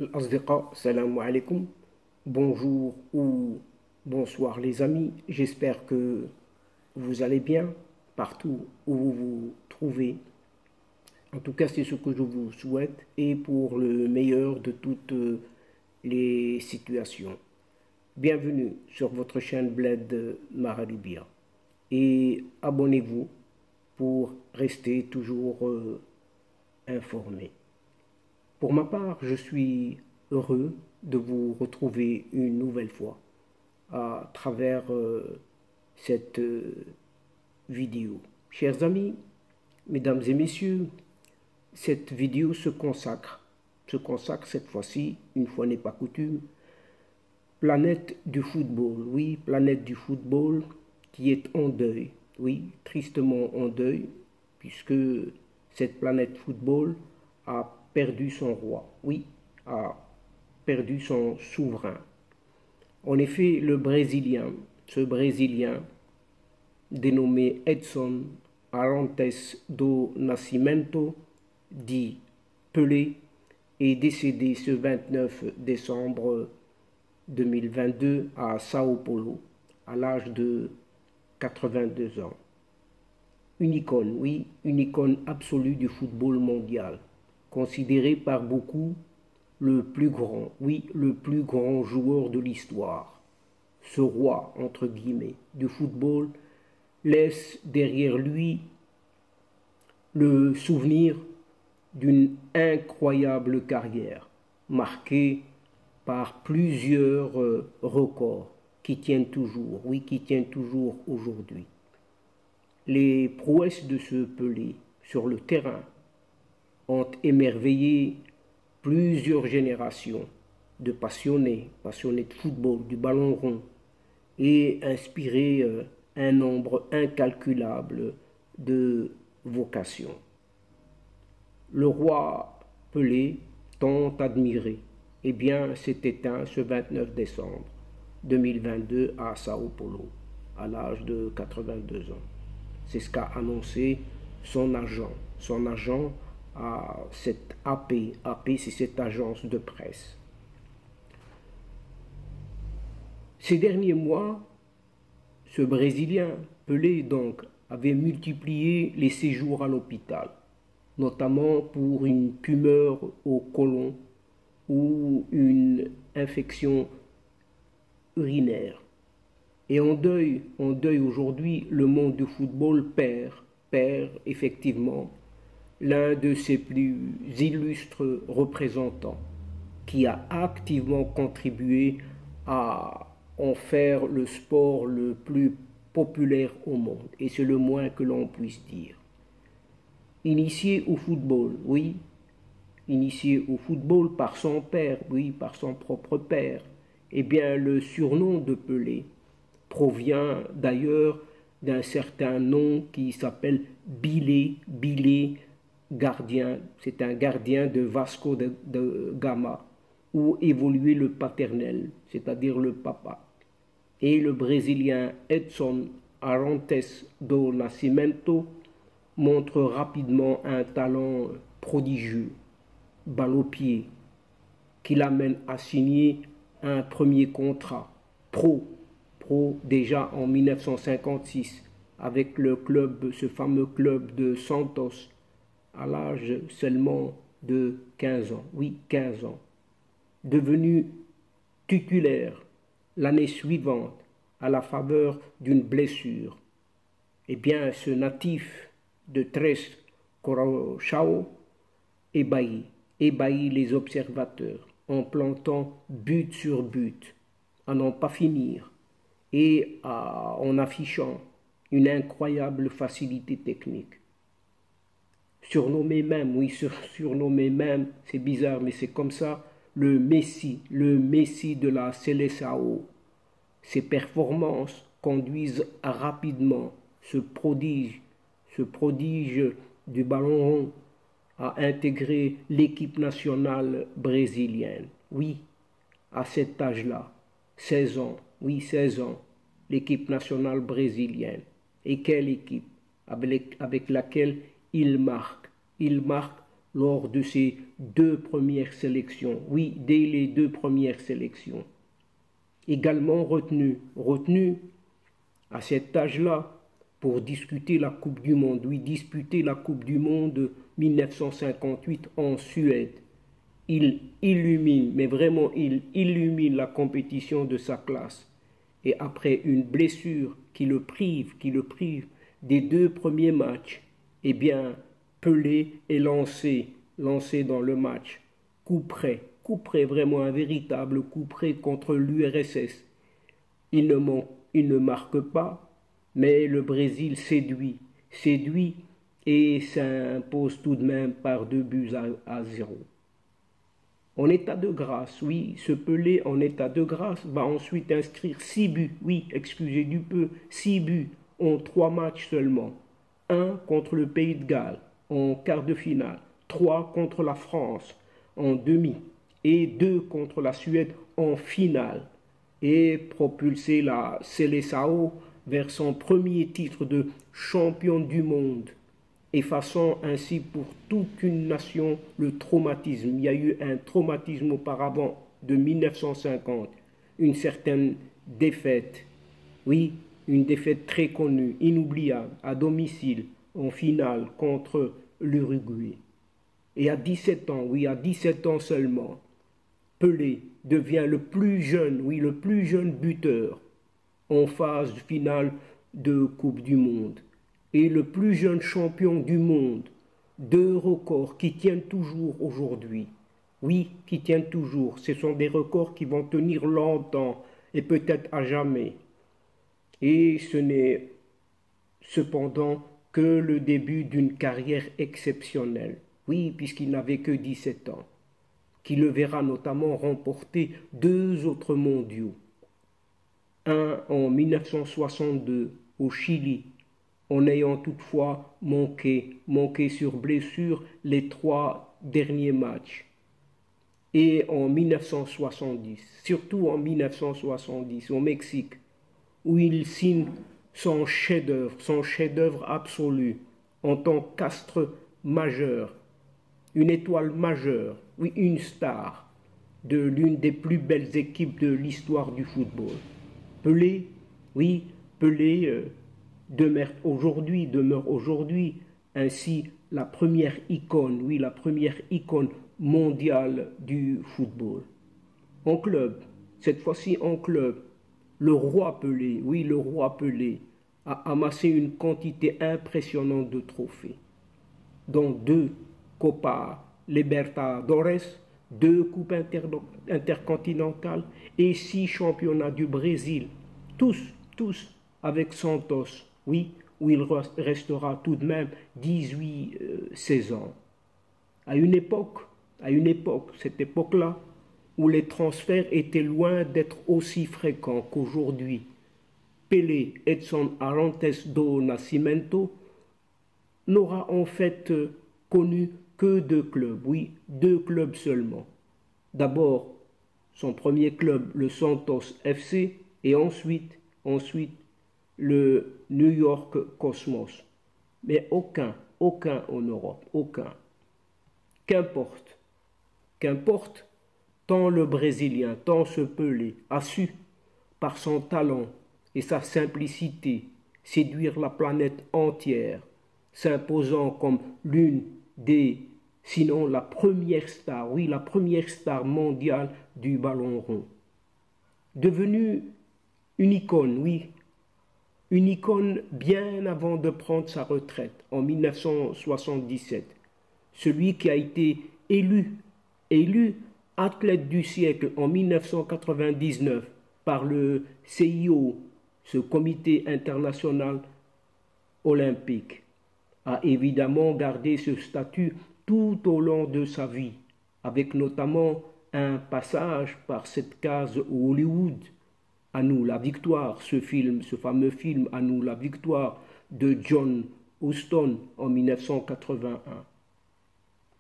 الأصدقاء السلام عليكم. Bonjour ou bonsoir les amis, j'espère que vous allez bien partout où vous vous trouvez. En tout cas, c'est ce que je vous souhaite et pour le meilleur de toutes les situations. Bienvenue sur votre chaîne Bled Maradibia et abonnez-vous pour rester toujours informé. Pour ma part, je suis heureux de vous retrouver une nouvelle fois à travers cette vidéo. Chers amis, mesdames et messieurs, cette vidéo se consacre cette fois-ci, une fois n'est pas coutume, planète du football, oui, planète du football qui est en deuil, oui, tristement en deuil, puisque cette planète football a perdu son roi, oui, a perdu son souverain. En effet, ce Brésilien, dénommé Edson Arantes do Nascimento, dit Pelé, est décédé ce 29 décembre 2022 à Sao Paulo, à l'âge de 82 ans. Une icône, oui, une icône absolue du football mondial, considéré par beaucoup le plus grand, oui, le plus grand joueur de l'histoire. Ce roi, entre guillemets, du football laisse derrière lui le souvenir d'une incroyable carrière, marquée par plusieurs records qui tiennent toujours, oui, qui tiennent toujours aujourd'hui. Les prouesses de ce Pelé sur le terrain ont émerveillé plusieurs générations de passionnés de football, du ballon rond, et inspiré un nombre incalculable de vocations. Le roi Pelé, tant admiré, eh bien, s'est éteint ce 29 décembre 2022 à Sao Paulo, à l'âge de 82 ans. C'est ce qu'a annoncé son agent. Son agent à cette AP. AP, c'est cette agence de presse. Ces derniers mois, ce Brésilien, Pelé donc, avait multiplié les séjours à l'hôpital, notamment pour une tumeur au côlon ou une infection urinaire. Et en deuil aujourd'hui, le monde du football perd effectivement l'un de ses plus illustres représentants, qui a activement contribué à en faire le sport le plus populaire au monde. Et c'est le moins que l'on puisse dire. Initié au football, oui, initié au football par son père, oui, par son propre père, eh bien le surnom de Pelé provient d'ailleurs d'un certain nom qui s'appelle Bilé gardien. C'est un gardien de Vasco de Gama, où évoluait le paternel, c'est-à-dire le papa. Et le Brésilien Edson Arantes do Nascimento montre rapidement un talent prodigieux, balle au pied, qui l'amène à signer un premier contrat pro déjà en 1956 avec le club, ce fameux club de Santos, à l'âge seulement de 15 ans, oui 15 ans, devenu titulaire l'année suivante à la faveur d'une blessure. Eh bien, ce natif de Tres Corochao ébahit les observateurs en plantant but sur but, à n'en pas finir, et en affichant une incroyable facilité technique. Surnommé même, oui, surnommé même, c'est bizarre, mais c'est comme ça, le Messi de la Seleção. Ses performances conduisent rapidement ce prodige du ballon rond à intégrer l'équipe nationale brésilienne. Oui, à cet âge-là, 16 ans, oui, 16 ans, l'équipe nationale brésilienne. Et quelle équipe avec laquelle il marque lors de ses deux premières sélections. Oui, dès les deux premières sélections. Également retenu à cet âge-là pour discuter la Coupe du Monde. Oui, disputer la Coupe du Monde 1958 en Suède. Il illumine, mais vraiment il illumine la compétition de sa classe. Et après une blessure qui le prive des deux premiers matchs, eh bien, Pelé est lancé dans le match. Coup près, vraiment un véritable coup près contre l'URSS. Il ne marque pas, mais le Brésil séduit et s'impose tout de même par 2 buts à 0. En état de grâce, oui, ce Pelé en état de grâce va ensuite inscrire 6 buts, oui, excusez du peu, 6 buts en 3 matchs seulement. 1 contre le Pays de Galles en quart de finale, 3 contre la France en demi et 2 contre la Suède en finale. Et propulser la Seleção vers son premier titre de champion du monde, effaçant ainsi pour toute une nation le traumatisme. Il y a eu un traumatisme auparavant de 1950, une certaine défaite, oui, une défaite très connue, inoubliable, à domicile, en finale contre l'Uruguay. Et à 17 ans, oui, à 17 ans seulement, Pelé devient le plus jeune, oui, le plus jeune buteur en phase finale de Coupe du Monde et le plus jeune champion du monde. 2 records qui tiennent toujours aujourd'hui. Oui, qui tiennent toujours. Ce sont des records qui vont tenir longtemps et peut-être à jamais. Et ce n'est cependant que le début d'une carrière exceptionnelle. Oui, puisqu'il n'avait que 17 ans, qui le verra notamment remporter 2 autres mondiaux. Un en 1962 au Chili, en ayant toutefois manqué sur blessure les 3 derniers matchs. Et en 1970, surtout en 1970 au Mexique, où il signe son chef-d'œuvre absolu en tant qu'astre majeur, une étoile majeure, oui, une star de l'une des plus belles équipes de l'histoire du football. Pelé, oui, Pelé demeure aujourd'hui ainsi la première icône, oui, la première icône mondiale du football. En club, cette fois-ci en club, le roi Pelé, oui, le roi Pelé, a amassé une quantité impressionnante de trophées, dont 2 Copa Libertadores, 2 coupes intercontinentales et 6 championnats du Brésil, tous avec Santos, oui, où il restera tout de même 18 saisons. À une époque, cette époque-là, où les transferts étaient loin d'être aussi fréquents qu'aujourd'hui, Pelé Edson Arantes do Nascimento n'aura en fait connu que 2 clubs, oui, 2 clubs seulement. D'abord, son premier club, le Santos FC, et ensuite le New York Cosmos. Mais aucun en Europe, aucun. Qu'importe, tant le Brésilien, tant ce Pelé a su, par son talent et sa simplicité, séduire la planète entière, s'imposant comme l'une des, sinon la première star, oui, la première star mondiale du ballon rond. Devenu une icône, oui, une icône bien avant de prendre sa retraite en 1977. Celui qui a été élu athlète du siècle en 1999 par le CIO, ce comité international olympique, a évidemment gardé ce statut tout au long de sa vie, avec notamment un passage par cette case Hollywood, À nous la victoire, ce fameux film À nous la victoire de John Huston en 1981.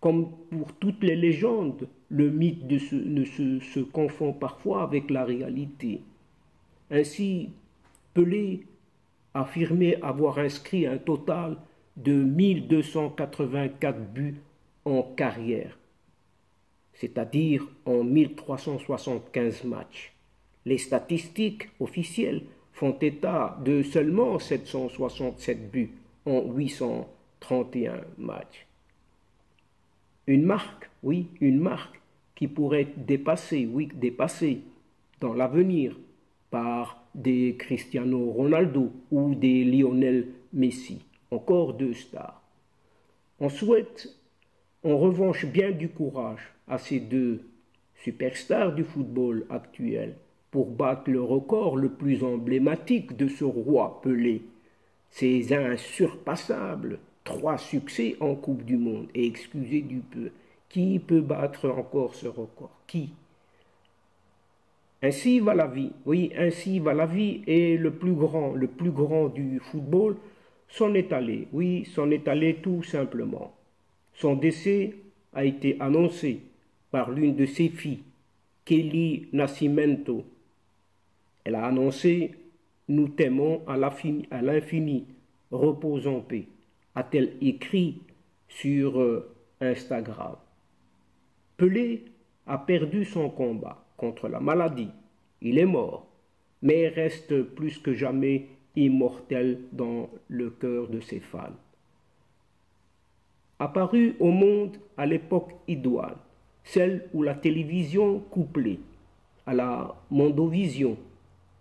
Comme pour toutes les légendes, le mythe se confond parfois avec la réalité. Ainsi, Pelé affirmait avoir inscrit un total de 1284 buts en carrière. c'est-à-dire en 1375 matchs. Les statistiques officielles font état de seulement 767 buts en 831 matchs. Une marque, oui, une marque qui pourrait être dépassée, oui, dépassée dans l'avenir par des Cristiano Ronaldo ou des Lionel Messi, encore deux stars. On souhaite en revanche bien du courage à ces deux superstars du football actuel pour battre le record le plus emblématique de ce roi Pelé. C'est insurpassable, 3 succès en Coupe du Monde, et excusez du peu, qui peut battre encore ce record? Qui? Ainsi va la vie, oui, ainsi va la vie, et le plus grand du football s'en est allé, oui, s'en est allé tout simplement. Son décès a été annoncé par l'une de ses filles, Kelly Nascimento. Elle a annoncé « Nous t'aimons à l'infini, repose en paix », a-t-elle écrit sur Instagram. Pelé a perdu son combat contre la maladie. Il est mort, mais reste plus que jamais immortel dans le cœur de ses fans. Apparu au monde à l'époque idoine, celle où la télévision couplée à la mondovision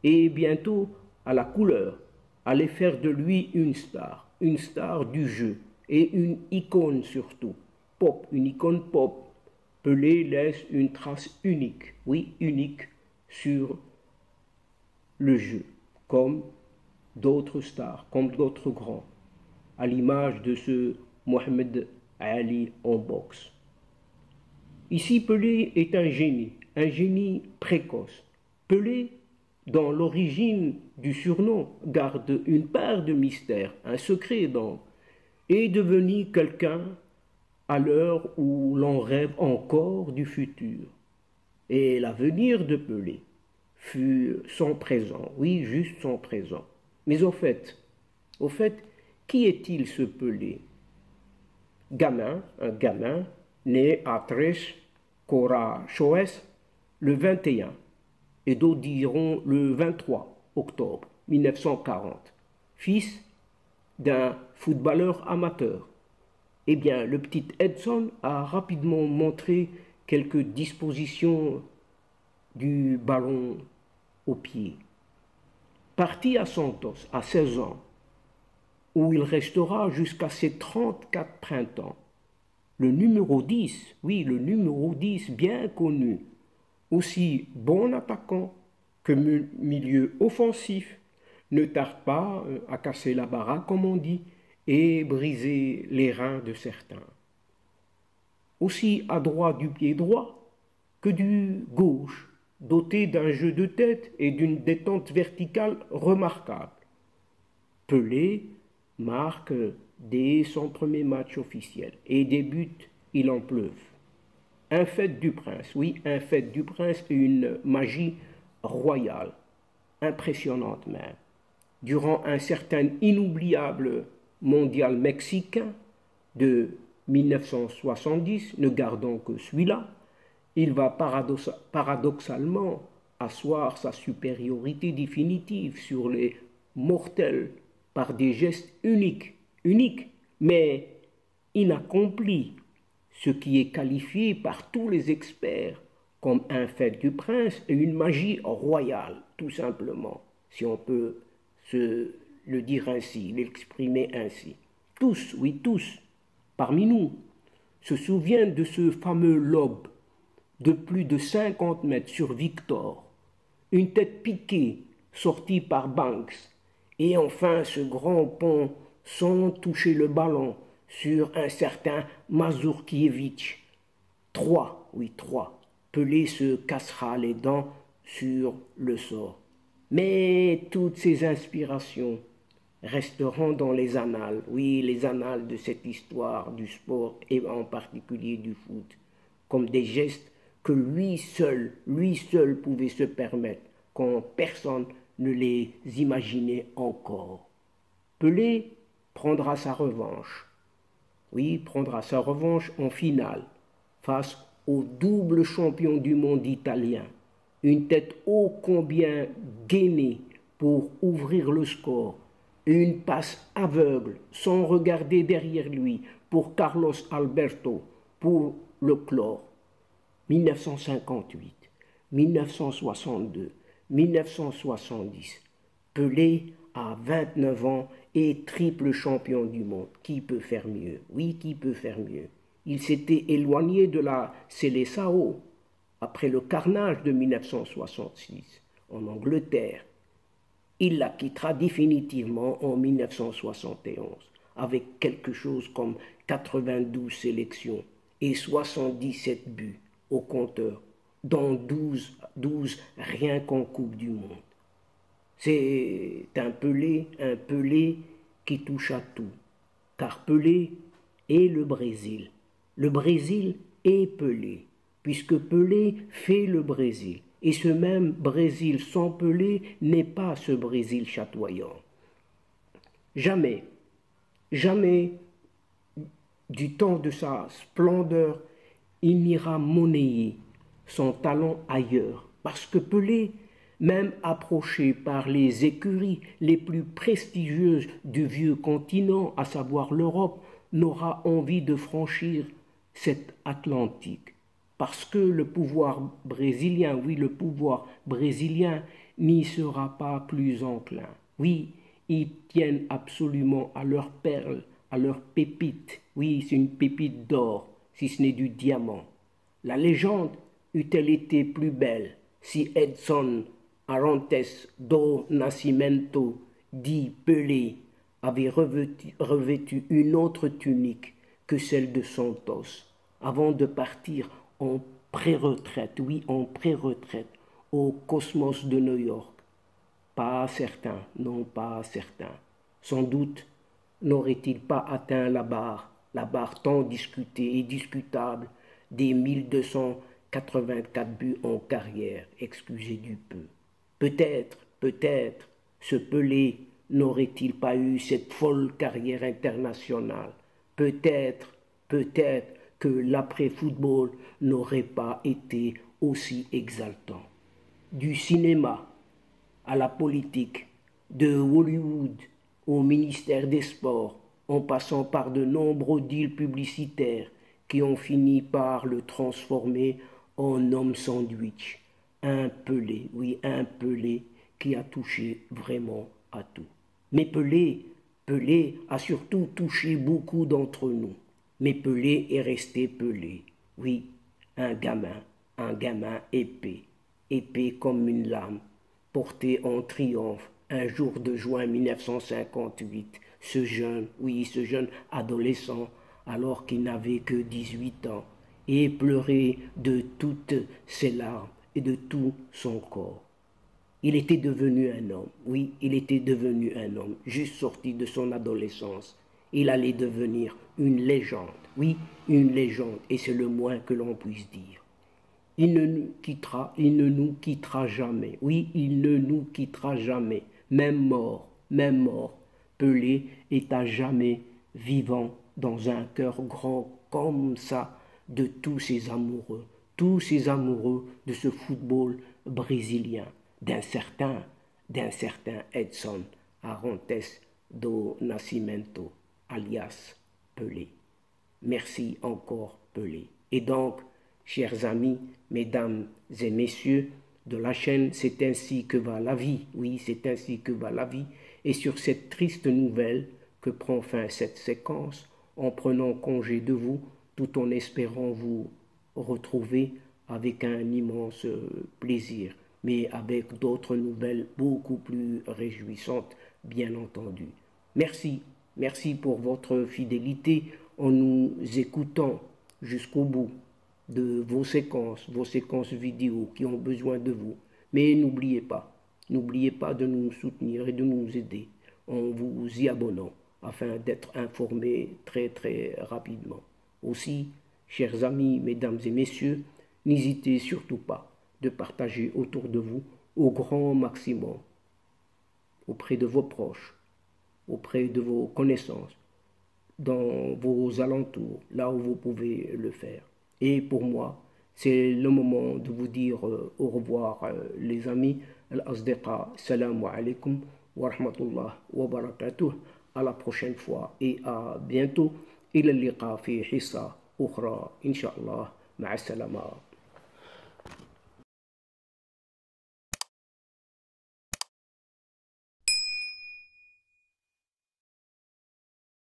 et bientôt à la couleur allait faire de lui une star du jeu et une icône surtout, pop, une icône pop. Pelé laisse une trace unique, oui unique, sur le jeu, comme d'autres stars, comme d'autres grands, à l'image de ce Mohamed Ali en boxe. Ici, Pelé est un génie précoce. Pelé, dans l'origine du surnom, garde une part de mystère, un secret donc, est devenu quelqu'un à l'heure où l'on rêve encore du futur. Et l'avenir de Pelé fut son présent, oui, juste son présent. Mais au fait, qui est-il ce Pelé? Un gamin, né à Tres Corachoes le 21, et d'autres diront le 23 octobre 1940, fils d'un footballeur amateur. Eh bien, le petit Edson a rapidement montré quelques dispositions du ballon au pied. Parti à Santos à 16 ans, où il restera jusqu'à ses 34 printemps. Le numéro 10, oui, le numéro 10 bien connu, aussi bon attaquant que milieu offensif, ne tarde pas à casser la baraque, comme on dit, et briser les reins de certains. Aussi adroit du pied droit que du gauche, doté d'un jeu de tête et d'une détente verticale remarquable. Pelé marque dès son premier match officiel et débute, il en pleuve. Un fait du prince, oui, un fait du prince et une magie royale, impressionnante même. Durant un certain inoubliable mondial mexicain de 1970, ne gardons que celui-là, il va paradoxalement asseoir sa supériorité définitive sur les mortels par des gestes uniques, mais inaccomplis, ce qui est qualifié par tous les experts comme un fait du prince et une magie royale, tout simplement, si on peut le dire ainsi, l'exprimer ainsi. Tous, oui tous, parmi nous, se souviennent de ce fameux lob de plus de 50 mètres sur Victor, une tête piquée sortie par Banks, et enfin ce grand pont sans toucher le ballon sur un certain Mazurkiewicz. 3, oui 3. Pelé se cassera les dents sur le sort. Mais toutes ces inspirations resteront dans les annales, oui, les annales de cette histoire du sport et en particulier du foot, comme des gestes que lui seul pouvait se permettre, quand personne ne les imaginait encore. Pelé prendra sa revanche. Oui, prendra sa revanche en finale, face au double champion du monde italien. Une tête ô combien gainée pour ouvrir le score. Une passe aveugle, sans regarder derrière lui, pour Carlos Alberto, pour le clore. 1958, 1962, 1970. Pelé a 29 ans et triple champion du monde. Qui peut faire mieux? Oui, qui peut faire mieux? Il s'était éloigné de la Seleção après le carnage de 1966 en Angleterre. Il la quittera définitivement en 1971 avec quelque chose comme 92 sélections et 77 buts au compteur, dont 12 rien qu'en Coupe du Monde. C'est un Pelé qui touche à tout, car Pelé est le Brésil. Le Brésil est Pelé, puisque Pelé fait le Brésil. Et ce même Brésil sans Pelé n'est pas ce Brésil chatoyant. Jamais, jamais du temps de sa splendeur, il n'ira monnayer son talent ailleurs. Parce que Pelé, même approché par les écuries les plus prestigieuses du vieux continent, à savoir l'Europe, n'aura envie de franchir cet Atlantique. Parce que le pouvoir brésilien, oui, le pouvoir brésilien n'y sera pas plus enclin. Oui, ils tiennent absolument à leurs perles, à leurs pépites. Oui, c'est une pépite d'or, si ce n'est du diamant. La légende eût-elle été plus belle si Edson Arantes do Nascimento, dit Pelé, avait revêtu une autre tunique que celle de Santos, avant de partir en pré-retraite, oui, en pré-retraite, au Cosmos de New York. Pas certain, non pas certain. Sans doute n'aurait-il pas atteint la barre tant discutée et discutable des 1284 buts en carrière, excusez du peu. Peut-être, ce Pelé n'aurait-il pas eu cette folle carrière internationale. Peut-être que l'après-football n'aurait pas été aussi exaltant. Du cinéma à la politique, de Hollywood au ministère des Sports, en passant par de nombreux deals publicitaires qui ont fini par le transformer en homme sandwich. Un Pelé, oui, un Pelé qui a touché vraiment à tout. Mais Pelé a surtout touché beaucoup d'entre nous. Mais Pelé est resté Pelé. Oui, un gamin épais comme une lame, porté en triomphe un jour de juin 1958. Ce jeune adolescent, alors qu'il n'avait que 18 ans, et pleurait de toutes ses larmes et de tout son corps. Il était devenu un homme, oui, il était devenu un homme, juste sorti de son adolescence. Il allait devenir une légende, oui, une légende, et c'est le moins que l'on puisse dire. Il ne nous quittera jamais, oui, il ne nous quittera jamais, même mort. Pelé est à jamais vivant dans un cœur grand comme ça de tous ces amoureux de ce football brésilien, d'un certain Edson Arantes do Nascimento, alias Pelé. Merci encore Pelé. Et donc, chers amis, mesdames et messieurs de la chaîne, c'est ainsi que va la vie. Oui, c'est ainsi que va la vie. Et sur cette triste nouvelle que prend fin cette séquence, en prenant congé de vous, tout en espérant vous retrouver avec un immense plaisir, mais avec d'autres nouvelles beaucoup plus réjouissantes, bien entendu. Merci pour votre fidélité en nous écoutant jusqu'au bout de vos séquences vidéo qui ont besoin de vous. Mais n'oubliez pas de nous soutenir et de nous aider en vous y abonnant afin d'être informé très rapidement. Aussi, chers amis, mesdames et messieurs, n'hésitez surtout pas de partager autour de vous au grand maximum, auprès de vos proches, auprès de vos connaissances, dans vos alentours, là où vous pouvez le faire. Et pour moi, C'est le moment de vous dire au revoir les amis. Al-Asdiqa, salam alaikum wa rahmatullah wa barakatuh. À la prochaine fois et à bientôt. إلى اللقاء في حصة أخرى إن شاء الله. مع السلامة.